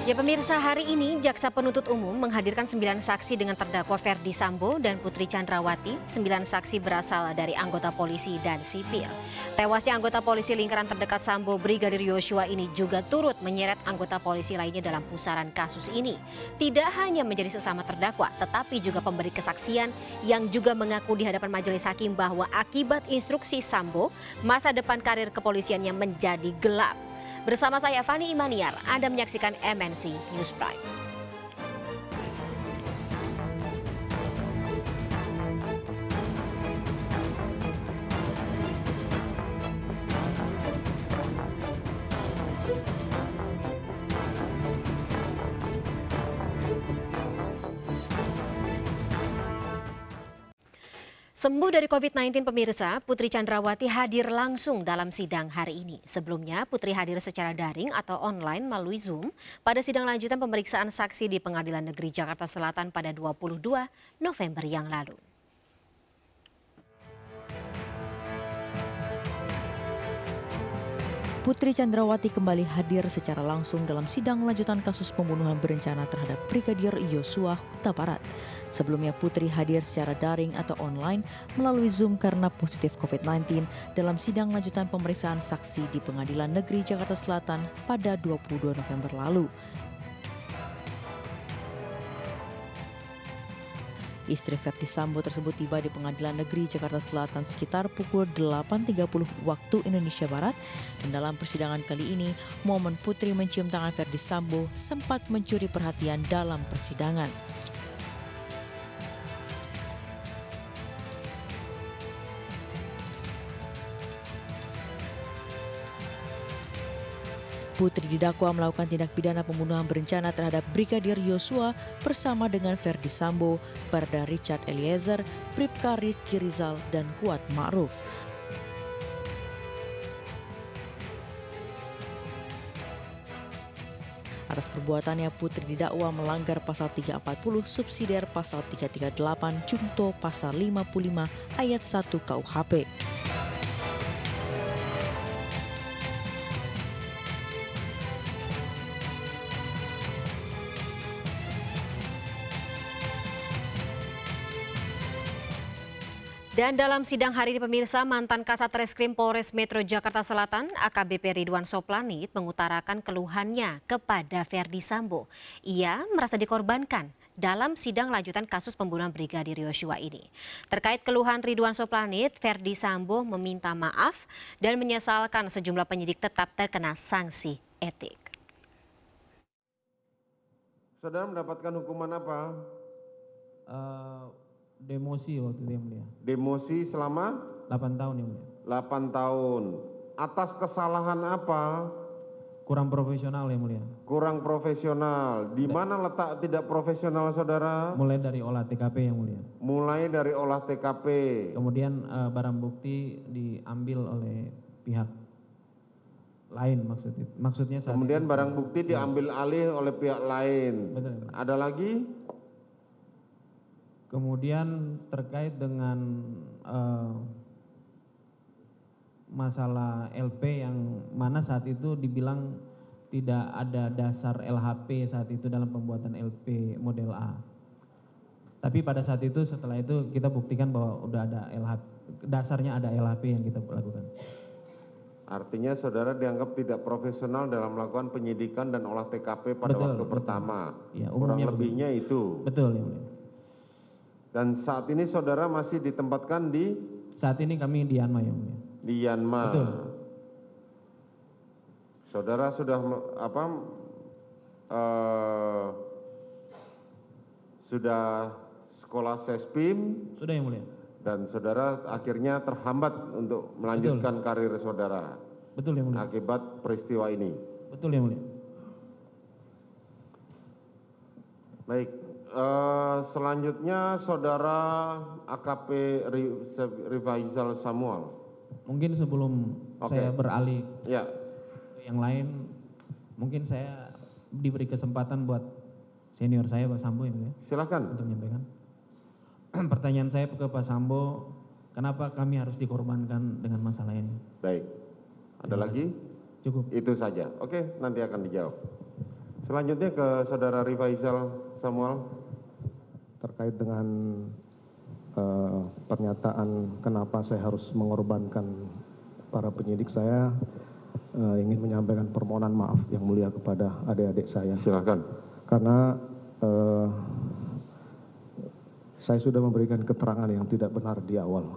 Ya pemirsa, hari ini Jaksa Penuntut Umum menghadirkan 9 saksi dengan terdakwa Ferdi Sambo dan Putri Chandrawati. 9 saksi berasal dari anggota polisi dan sipil. Tewasnya anggota polisi lingkaran terdekat Sambo, Brigadir Yosua ini juga turut menyeret anggota polisi lainnya dalam pusaran kasus ini. Tidak hanya menjadi sesama terdakwa, tetapi juga pemberi kesaksian yang juga mengaku di hadapan majelis hakim bahwa akibat instruksi Sambo, masa depan karir kepolisiannya menjadi gelap. Bersama saya Fani Imaniar, Anda menyaksikan MNC News Prime. Sembuh dari COVID-19 pemirsa, Putri Chandrawati hadir langsung dalam sidang hari ini. Sebelumnya, Putri hadir secara daring atau online melalui Zoom pada sidang lanjutan pemeriksaan saksi di Pengadilan Negeri Jakarta Selatan pada 22 November yang lalu. Putri Chandrawati kembali hadir secara langsung dalam sidang lanjutan kasus pembunuhan berencana terhadap Brigadir Yosua Huta Barat. Sebelumnya Putri hadir secara daring atau online melalui Zoom karena positif COVID-19 dalam sidang lanjutan pemeriksaan saksi di Pengadilan Negeri Jakarta Selatan pada 22 November lalu. Istri Ferdi Sambo tersebut tiba di Pengadilan Negeri Jakarta Selatan sekitar pukul 8.30 waktu Indonesia Barat. Dan dalam persidangan kali ini, momen Putri mencium tangan Ferdi Sambo sempat mencuri perhatian dalam persidangan. Putri didakwa melakukan tindak pidana pembunuhan berencana terhadap Brigadir Yosua bersama dengan Ferdi Sambo, Barda Richard Eliezer, Bribka Riki Rizal, dan Kuat Ma'ruf. Atas perbuatannya, Putri didakwa melanggar pasal 340 subsidiar pasal 338 Junto pasal 55 ayat 1 KUHP. Dan dalam sidang hari ini pemirsa, mantan Kasat Reskrim Polres Metro Jakarta Selatan AKBP Ridwan Soplanit mengutarakan keluhannya kepada Ferdi Sambo. Ia merasa dikorbankan dalam sidang lanjutan kasus pembunuhan Brigadir Yosua ini. Terkait keluhan Ridwan Soplanit, Ferdi Sambo meminta maaf dan menyesalkan sejumlah penyidik tetap terkena sanksi etik. Saudara mendapatkan hukuman apa? Demosi waktu itu yang mulia. Demosi selama 8 tahun yang mulia. 8 tahun. Atas kesalahan apa? Kurang profesional yang mulia. Kurang profesional. Di mana letak tidak profesional saudara? Mulai dari olah TKP yang mulia. Mulai dari olah TKP. Kemudian barang bukti diambil oleh pihak lain maksudnya saat Kemudian itu, barang bukti diambil alih oleh pihak lain. Betul. Ada lagi? Kemudian terkait dengan masalah LP yang mana saat itu dibilang tidak ada dasar LHP saat itu dalam pembuatan LP model A. Tapi pada saat itu setelah itu kita buktikan bahwa udah ada LHP, dasarnya ada LHP yang kita lakukan. Artinya saudara dianggap tidak profesional dalam melakukan penyidikan dan olah TKP pada waktu pertama. Ya, kurang umumnya lebihnya itu. Betul ya mulia. Dan saat ini saudara masih ditempatkan di? Saat ini kami di Yanma yang mulia. Di Yanma. Betul. Saudara sudah sudah sekolah Sespim? Sudah yang mulia. Dan saudara akhirnya terhambat untuk melanjutkan karir saudara? Betul yang mulia. Akibat peristiwa ini? Betul yang mulia. Baik. Selanjutnya saudara AKP Rifaizal Samuel. Mungkin sebelum saya beralih ya. ke yang lain, mungkin saya diberi kesempatan buat senior saya Pak Sambo ya. Silakan. Untuk menyampaikan. Pertanyaan saya ke Pak Sambo, kenapa kami harus dikorbankan dengan masalah ini? Baik. Ada lagi? Cukup. Itu saja. Oke, nanti akan dijawab. Selanjutnya ke Saudara Rifaizal Samuel. Terkait dengan pernyataan kenapa saya harus mengorbankan para penyidik, saya ingin menyampaikan permohonan maaf yang mulia kepada adik-adik saya. Silakan. Karena saya sudah memberikan keterangan yang tidak benar di awal.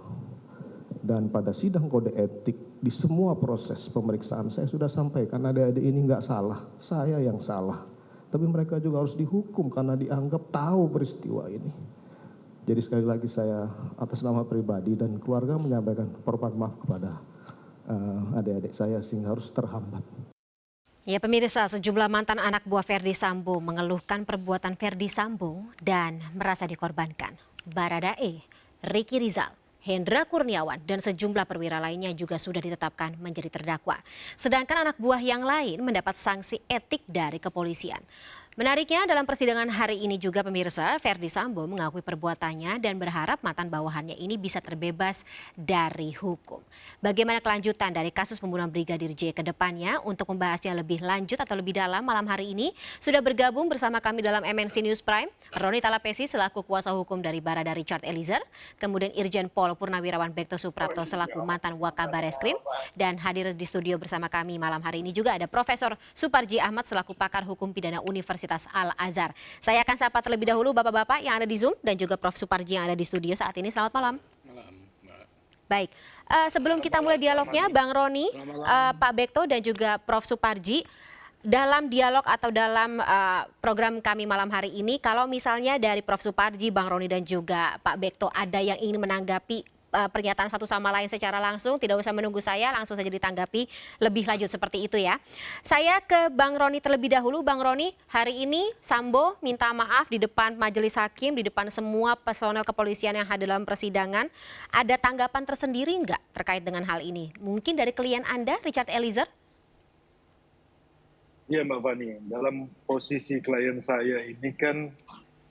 Dan pada sidang kode etik di semua proses pemeriksaan saya sudah sampaikan adik-adik ini nggak salah, saya yang salah. Tapi mereka juga harus dihukum karena dianggap tahu peristiwa ini. Jadi sekali lagi saya atas nama pribadi dan keluarga menyampaikan permohonan maaf kepada adik-adik saya sehingga harus terhambat. Ya pemirsa, sejumlah mantan anak buah Verdi Sambo mengeluhkan perbuatan Verdi Sambo dan merasa dikorbankan. Baradae, Ricky Rizal, Hendra Kurniawan, dan sejumlah perwira lainnya juga sudah ditetapkan menjadi terdakwa. Sedangkan anak buah yang lain mendapat sanksi etik dari kepolisian. Menariknya dalam persidangan hari ini juga pemirsa, Verdi Sambo mengakui perbuatannya dan berharap mantan bawahannya ini bisa terbebas dari hukum. Bagaimana kelanjutan dari kasus pembunuhan Brigadir J ke depannya? Untuk membahasnya lebih lanjut atau lebih dalam malam hari ini sudah bergabung bersama kami dalam MNC News Prime, Roni Talapesi selaku kuasa hukum dari Barada Richard Eliezer, kemudian Irjen Pol Purnawirawan Bekto Suprapto selaku mantan Wakabareskrim, dan hadir di studio bersama kami malam hari ini juga ada Profesor Suparji Ahmad selaku pakar hukum pidana Universitas Al-Azhar. Saya akan sapa terlebih dahulu Bapak-Bapak yang ada di Zoom dan juga Prof. Suparji yang ada di studio saat ini. Selamat malam. Malam, Mbak. Baik, sebelum kita mulai dialognya, Bang Roni, Pak Bekto dan juga Prof. Suparji, dalam dialog atau dalam program kami malam hari ini, kalau misalnya dari Prof. Suparji, Bang Roni dan juga Pak Bekto ada yang ingin menanggapi pernyataan satu sama lain secara langsung, tidak usah menunggu saya, langsung saja ditanggapi lebih lanjut seperti itu ya. Saya ke Bang Roni terlebih dahulu. Bang Roni, hari ini Sambo minta maaf di depan majelis hakim, di depan semua personel kepolisian yang hadir dalam persidangan. Ada tanggapan tersendiri nggak terkait dengan hal ini? Mungkin dari klien Anda, Richard Eliezer? Ya Mbak Fani, dalam posisi klien saya ini kan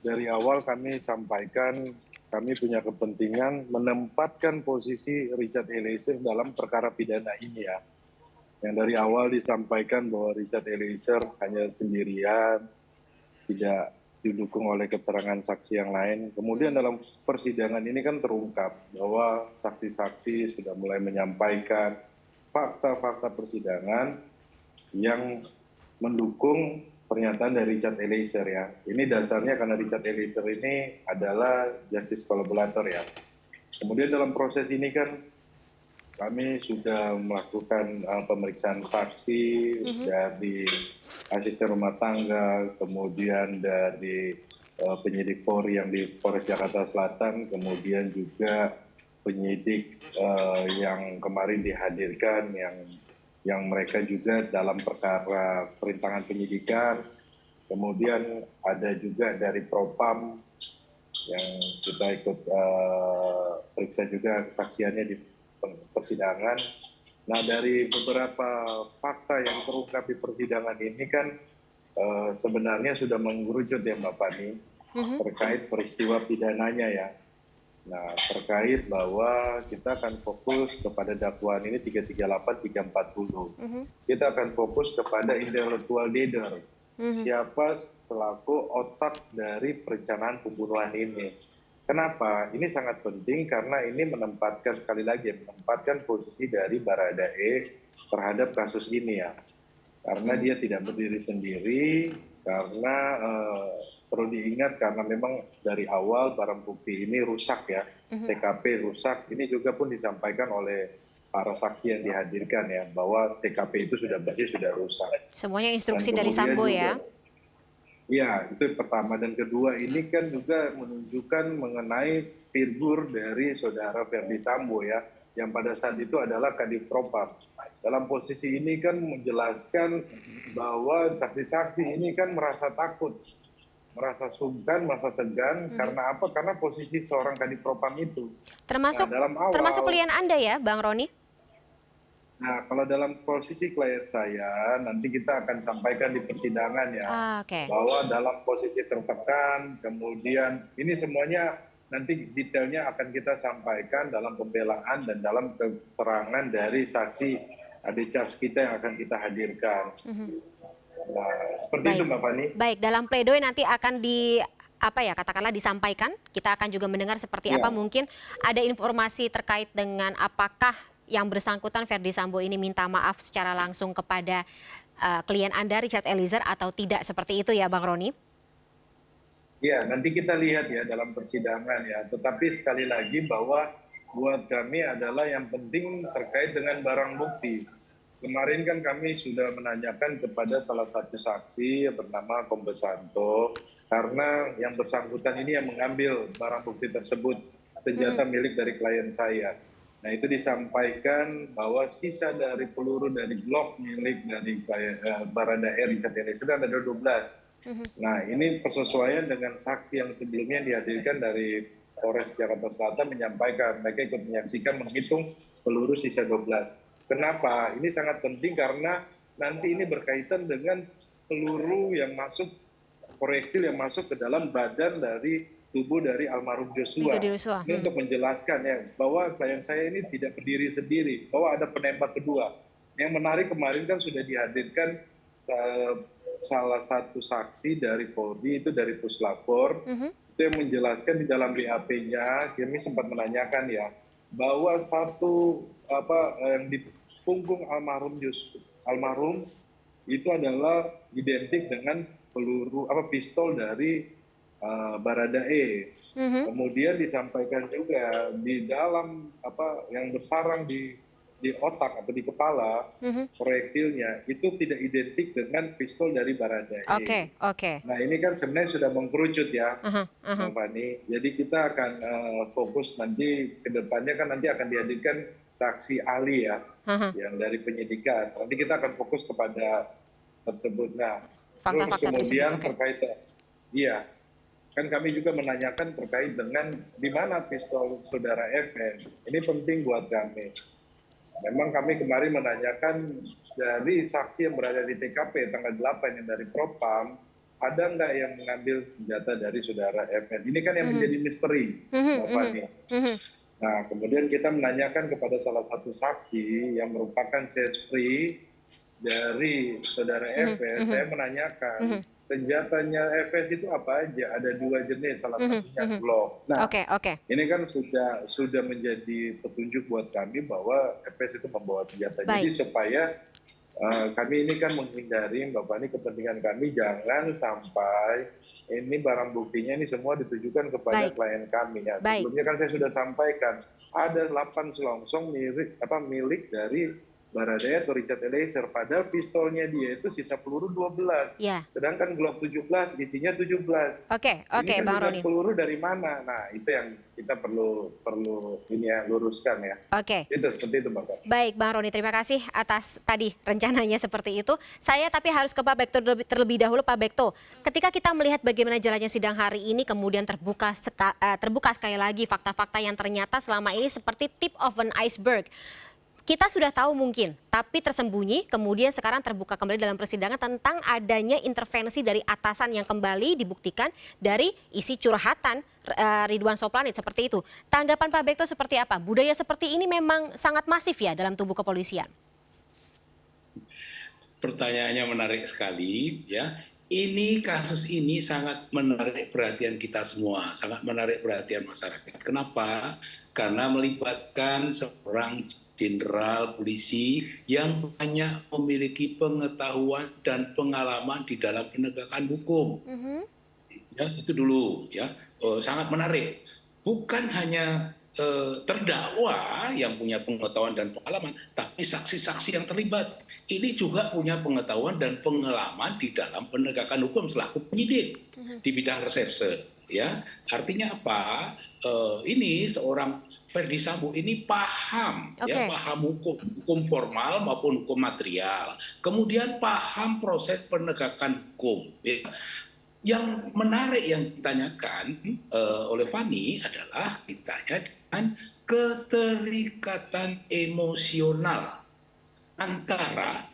dari awal kami sampaikan kami punya kepentingan menempatkan posisi Richard Eliezer dalam perkara pidana ini ya. Yang dari awal disampaikan bahwa Richard Eliezer hanya sendirian, tidak didukung oleh keterangan saksi yang lain. Kemudian dalam persidangan ini kan terungkap bahwa saksi-saksi sudah mulai menyampaikan fakta-fakta persidangan yang mendukung pernyataan dari Richard Eliezer ya. Ini dasarnya karena Richard Eliezer ini adalah justice collaborator ya. Kemudian dalam proses ini kan kami sudah melakukan pemeriksaan saksi dari asisten rumah tangga, kemudian dari penyidik Polri yang di Polres Jakarta Selatan, kemudian juga penyidik yang kemarin dihadirkan yang mereka juga dalam perkara perintangan penyidikan, kemudian ada juga dari Propam yang kita ikut periksa juga kesaksiannya di persidangan. Nah dari beberapa fakta yang terungkap di persidangan ini kan sebenarnya sudah mengerucut ya Mbak Fani terkait peristiwa pidananya ya. Nah, terkait bahwa kita akan fokus kepada dakwaan ini 338, 340. Kita akan fokus kepada intellectual leader. Siapa selaku otak dari perencanaan pembunuhan ini. Kenapa? Ini sangat penting karena ini menempatkan, sekali lagi, menempatkan posisi dari Baradae terhadap kasus ini ya. Karena dia tidak berdiri sendiri, karena perlu diingat karena memang dari awal barang bukti ini rusak ya, TKP rusak. Ini juga pun disampaikan oleh para saksi yang dihadirkan ya, bahwa TKP itu sudah bersih, sudah rusak. Semuanya instruksi dari Sambo ya? Ya, itu pertama. Dan kedua, ini kan juga menunjukkan mengenai figur dari saudara Verdi Sambo ya, yang pada saat itu adalah Kadif Propam. Dalam posisi ini kan menjelaskan bahwa saksi-saksi ini kan merasa takut, merasa sungkan, merasa segan. Karena apa? Karena posisi seorang Kadif Propam itu. Termasuk, dalam awal, termasuk klien Anda ya, Bang Roni? Nah, kalau dalam posisi klien saya, nanti kita akan sampaikan di persidangan ya, bahwa dalam posisi tertekan, kemudian ini semuanya nanti detailnya akan kita sampaikan dalam pembelaan dan dalam keterangan dari saksi adik Charles kita yang akan kita hadirkan. Nah, seperti itu Mbak Fani. Baik, dalam pledoi nanti akan katakanlah disampaikan. Kita akan juga mendengar seperti apa, mungkin ada informasi terkait dengan apakah yang bersangkutan Verdi Sambo ini minta maaf secara langsung kepada klien Anda Richard Eliezer atau tidak, seperti itu ya Bang Roni? Ya, nanti kita lihat ya dalam persidangan ya. Tetapi sekali lagi bahwa buat kami adalah yang penting terkait dengan barang bukti. Kemarin kan kami sudah menanyakan kepada salah satu saksi yang bernama Kombes Santo, karena yang bersangkutan ini yang mengambil barang bukti tersebut, senjata milik dari klien saya. Nah, itu disampaikan bahwa sisa dari peluru dari Glock milik dari Baradae Richard Eliezer ada 12. Nah, ini persesuaian dengan saksi yang sebelumnya dihadirkan dari Polres Jakarta Selatan menyampaikan, mereka ikut menyaksikan menghitung peluru sisa 12. Kenapa? Ini sangat penting karena nanti ini berkaitan dengan peluru yang masuk, proyektil yang masuk ke dalam badan dari tubuh dari almarhum Joshua. Ini untuk menjelaskan ya, bahwa klien saya ini tidak berdiri sendiri, bahwa ada penembak kedua. Yang menarik kemarin kan sudah dihadirkan salah satu saksi dari Polri, itu dari Puslapor, itu yang menjelaskan di dalam BAP-nya, kami sempat menanyakan ya, bahwa satu yang di punggung almarhum itu adalah identik dengan peluru pistol dari Baradae. Kemudian disampaikan juga di dalam yang bersarang di otak atau di kepala proyektilnya itu tidak identik dengan pistol dari Baradae. Oke. Nah, ini kan sebenarnya sudah mengkerucut ya, Mbak Fani. Jadi kita akan fokus nanti ke depannya kan nanti akan dihadirkan saksi ahli ya, yang dari penyidikan. Nanti kita akan fokus kepada tersebut. Nah, terus kemudian terkait, iya, kan kami juga menanyakan terkait dengan di mana pistol saudara FS. Ini penting buat kami. Memang kami kemarin menanyakan dari saksi yang berada di TKP tanggal 8 yang dari Propam, ada nggak yang mengambil senjata dari saudara FS? Ini kan yang menjadi misteri, Mbak Fani. Nah, kemudian kita menanyakan kepada salah satu saksi yang merupakan sespri dari saudara FS, saya menanyakan senjatanya FS itu apa aja? Ada 2 jenis, salah satunya Glock. Nah, ini kan sudah menjadi petunjuk buat kami bahwa FS itu membawa senjata. Jadi supaya kami ini kan menghindari, Mbak Fani, kepentingan kami jangan sampai ini barang buktinya ini semua ditujukan kepada klien kami ya. Sebelumnya kan saya sudah sampaikan ada 8 selongsong milik dari Baradae atau Richard Eliezer, padahal pistolnya dia itu sisa peluru 12. Sedangkan Glock 17 isinya 17. Oke, Bang Roni. Peluru dari mana? Nah, itu yang kita perlu ini ya, luruskan ya. Itu seperti itu, Bapak. Baik, Bang Roni, terima kasih atas tadi rencananya seperti itu. Saya tapi harus ke Pak Bekto terlebih dahulu, Pak Bekto. Ketika kita melihat bagaimana jalannya sidang hari ini, kemudian terbuka sekali lagi fakta-fakta yang ternyata selama ini seperti tip of an iceberg. Kita sudah tahu mungkin, tapi tersembunyi, kemudian sekarang terbuka kembali dalam persidangan tentang adanya intervensi dari atasan yang kembali dibuktikan dari isi curhatan Ridwan Soplanit seperti itu. Tanggapan Pak Bekto seperti apa? Budaya seperti ini memang sangat masif ya dalam tubuh kepolisian. Pertanyaannya menarik sekali ya. Kasus ini sangat menarik perhatian kita semua, sangat menarik perhatian masyarakat. Kenapa? Karena melibatkan seorang jenderal polisi yang banyak memiliki pengetahuan dan pengalaman di dalam penegakan hukum. Ya, itu dulu ya, sangat menarik. Bukan hanya terdakwa yang punya pengetahuan dan pengalaman, tapi saksi-saksi yang terlibat ini juga punya pengetahuan dan pengalaman di dalam penegakan hukum selaku penyidik di bidang reserse. Ya, artinya apa? Ini seorang Verdi Sambo ini paham, ya, paham hukum formal maupun hukum material. Kemudian paham proses penegakan hukum. Ya. Yang menarik yang ditanyakan oleh Fani adalah ditanya dengan keterikatan emosional antara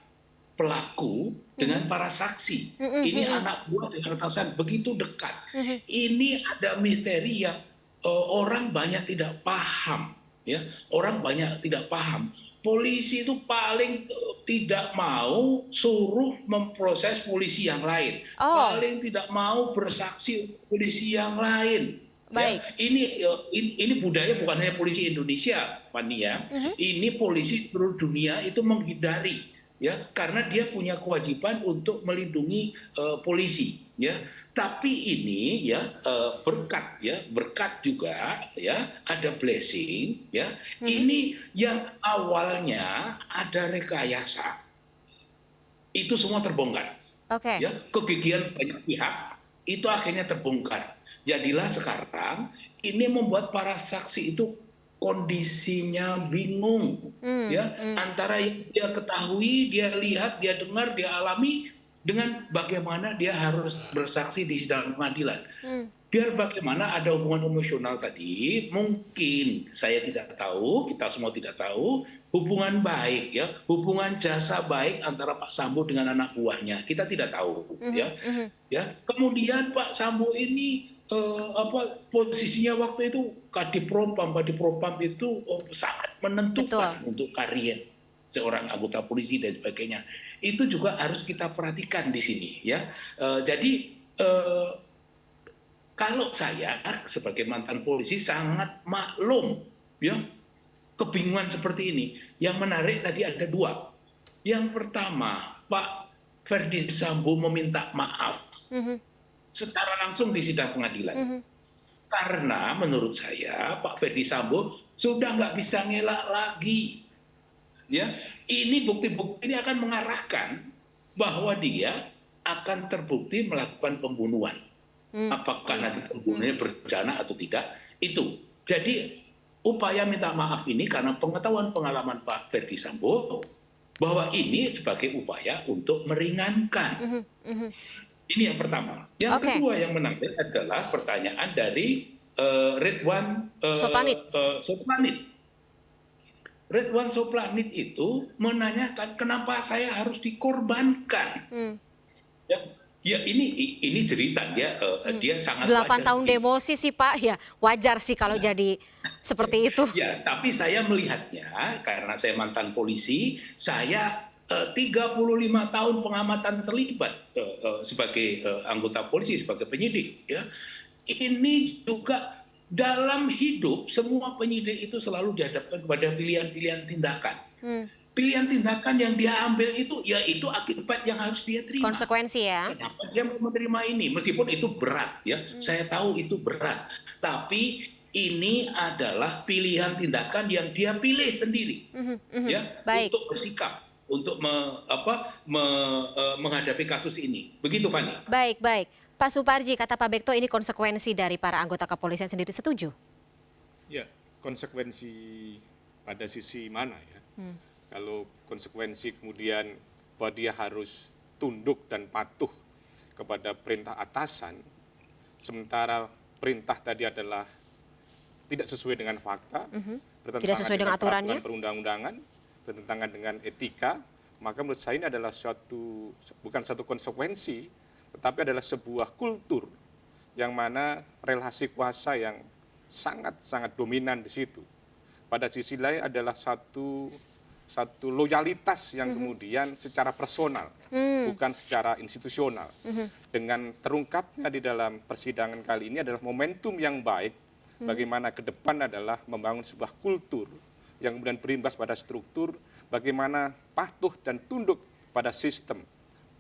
pelaku dengan para saksi. Ini anak buah dengan atasan begitu dekat. Ini ada misteri yang orang banyak tidak paham, ya. Orang banyak tidak paham polisi itu paling tidak mau suruh memproses polisi yang lain, paling tidak mau bersaksi untuk polisi yang lain. Baik. Ya, ini budaya bukan hanya polisi Indonesia, Fani ya. Ini polisi seluruh dunia itu menghindari, ya, karena dia punya kewajiban untuk melindungi polisi, ya. Tapi ini ya berkat juga ya, ada blessing ya. Ini yang awalnya ada rekayasa, itu semua terbongkar. Oke. Ya, kegigihan banyak pihak itu akhirnya terbongkar. Jadilah sekarang ini membuat para saksi itu kondisinya bingung, ya, antara yang dia ketahui, dia lihat, dia dengar, dia alami, dengan bagaimana dia harus bersaksi di sidang pengadilan. Biar bagaimana ada hubungan emosional tadi, mungkin saya tidak tahu, kita semua tidak tahu, hubungan baik ya, hubungan jasa baik antara Pak Sambo dengan anak buahnya, kita tidak tahu ya. Ya, kemudian Pak Sambo ini posisinya waktu itu Kadipropam itu sangat menentukan untuk karir seorang anggota polisi dan sebagainya. Itu juga harus kita perhatikan di sini ya. Jadi kalau saya sebagai mantan polisi sangat maklum ya kebingungan seperti ini. Yang menarik tadi ada dua. Yang pertama, Pak Ferdi Sambo meminta maaf secara langsung di sidang pengadilan. Karena menurut saya Pak Ferdi Sambo sudah nggak bisa ngelak lagi. Ya, ini bukti-bukti ini akan mengarahkan bahwa dia akan terbukti melakukan pembunuhan. Apakah nanti pembunuhannya berencana atau tidak, itu. Jadi upaya minta maaf ini karena pengetahuan pengalaman Pak Ferdi Sambo bahwa ini sebagai upaya untuk meringankan. Ini yang pertama. Yang kedua yang menarik adalah pertanyaan dari Ridwan Soplanit. Ridwan Soplanit itu menanyakan kenapa saya harus dikorbankan. Ya ini cerita dia sangat 8 tahun demosi sih Pak, ya wajar sih kalau jadi seperti itu. Ya, tapi saya melihatnya karena saya mantan polisi, saya 35 tahun pengamatan terlibat sebagai anggota polisi, sebagai penyidik. Ya. Ini juga dalam hidup semua penyidik itu selalu dihadapkan kepada pilihan-pilihan tindakan. Pilihan tindakan yang dia ambil itu, ya itu akibat yang harus dia terima. Konsekuensi ya. Kenapa dia mau menerima ini? Meskipun itu berat, ya. Saya tahu itu berat. Tapi ini adalah pilihan tindakan yang dia pilih sendiri, ya, untuk bersikap, untuk menghadapi kasus ini. Begitu, Fani. Baik. Pak Suparji, kata Pak Bekto, ini konsekuensi dari para anggota kepolisian sendiri, setuju? Ya, konsekuensi pada sisi mana ya? Kalau konsekuensi kemudian bahwa dia harus tunduk dan patuh kepada perintah atasan, sementara perintah tadi adalah tidak sesuai dengan fakta, tidak sesuai dengan aturannya, perundang-undangan, bertentangan dengan etika, maka menurut saya ini adalah bukan satu konsekuensi, tetapi adalah sebuah kultur yang mana relasi kuasa yang sangat-sangat dominan di situ. Pada sisi lain adalah satu loyalitas yang kemudian secara personal, bukan secara institusional. Dengan terungkapnya di dalam persidangan kali ini adalah momentum yang baik, bagaimana ke depan adalah membangun sebuah kultur yang kemudian berimbas pada struktur, bagaimana patuh dan tunduk pada sistem,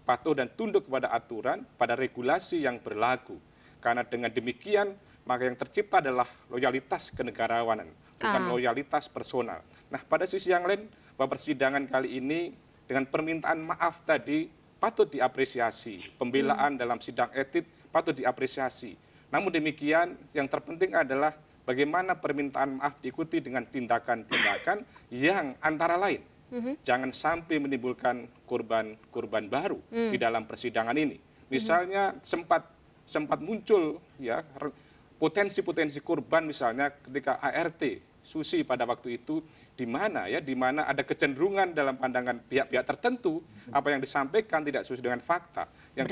patuh dan tunduk kepada aturan, pada regulasi yang berlaku. Karena dengan demikian, maka yang tercipta adalah loyalitas kenegarawanan, bukan loyalitas personal. Nah, pada sisi yang lain, bahwa persidangan kali ini dengan permintaan maaf tadi patut diapresiasi. Pembelaan dalam sidang etik patut diapresiasi. Namun demikian, yang terpenting adalah bagaimana permintaan maaf diikuti dengan tindakan-tindakan yang antara lain jangan sampai menimbulkan korban baru di dalam persidangan ini. Misalnya sempat muncul ya potensi-potensi korban, misalnya ketika ART Susi pada waktu itu di mana ada kecenderungan dalam pandangan pihak-pihak tertentu apa yang disampaikan tidak sesuai dengan fakta, yang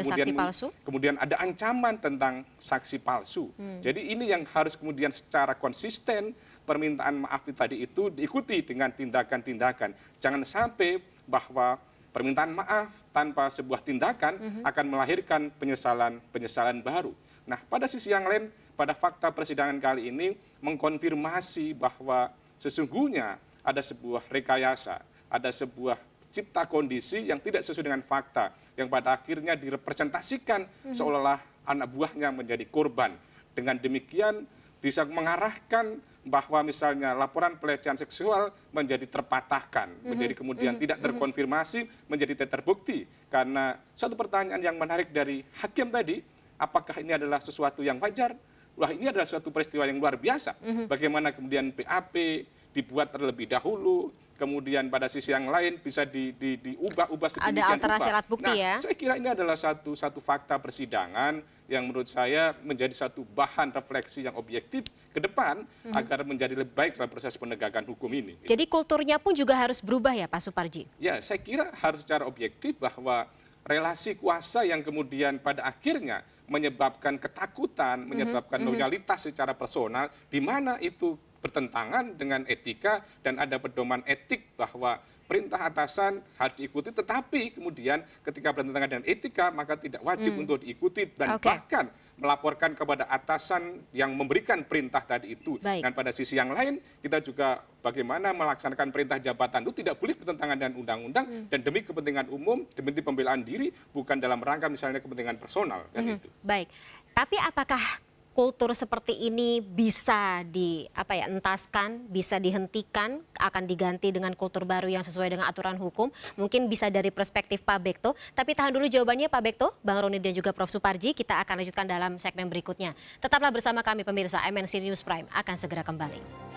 kemudian ada ancaman tentang saksi palsu. Jadi ini yang harus kemudian secara konsisten permintaan maaf tadi itu diikuti dengan tindakan-tindakan. Jangan sampai bahwa permintaan maaf tanpa sebuah tindakan akan melahirkan penyesalan baru. Nah, pada sisi yang lain, pada fakta persidangan kali ini mengkonfirmasi bahwa sesungguhnya ada sebuah rekayasa, ada sebuah cipta kondisi yang tidak sesuai dengan fakta, yang pada akhirnya direpresentasikan seolah-olah anak buahnya menjadi korban. Dengan demikian bisa mengarahkan bahwa misalnya laporan pelecehan seksual menjadi terpatahkan, menjadi kemudian tidak terkonfirmasi, menjadi tidak terbukti. Karena suatu pertanyaan yang menarik dari hakim tadi, apakah ini adalah sesuatu yang wajar? Wah, ini adalah suatu peristiwa yang luar biasa. Bagaimana kemudian BAP dibuat terlebih dahulu, kemudian pada sisi yang lain bisa diubah-ubah sedemikian rupa. Ada alterasi alat bukti ya? Saya kira ini adalah satu fakta persidangan yang menurut saya menjadi satu bahan refleksi yang objektif ke depan agar menjadi lebih baik dalam proses penegakan hukum ini. Jadi kulturnya pun juga harus berubah ya Pak Suparji? Ya, saya kira harus secara objektif bahwa relasi kuasa yang kemudian pada akhirnya menyebabkan ketakutan, menyebabkan loyalitas secara personal, di mana itu bertentangan dengan etika dan ada pedoman etik bahwa perintah atasan harus diikuti, tetapi kemudian ketika bertentangan dengan etika maka tidak wajib untuk diikuti dan bahkan melaporkan kepada atasan yang memberikan perintah tadi itu. Baik. Dan pada sisi yang lain kita juga bagaimana melaksanakan perintah jabatan itu tidak boleh bertentangan dengan undang-undang dan demi kepentingan umum, demi pembelaan diri, bukan dalam rangka misalnya kepentingan personal kan itu. Baik, tapi apakah kultur seperti ini bisa entaskan, bisa dihentikan, akan diganti dengan kultur baru yang sesuai dengan aturan hukum? Mungkin bisa dari perspektif Pak Bekto, tapi tahan dulu jawabannya Pak Bekto, Bang Roni dan juga Prof. Suparji. Kita akan lanjutkan dalam segmen berikutnya. Tetaplah bersama kami pemirsa, MNC News Prime akan segera kembali.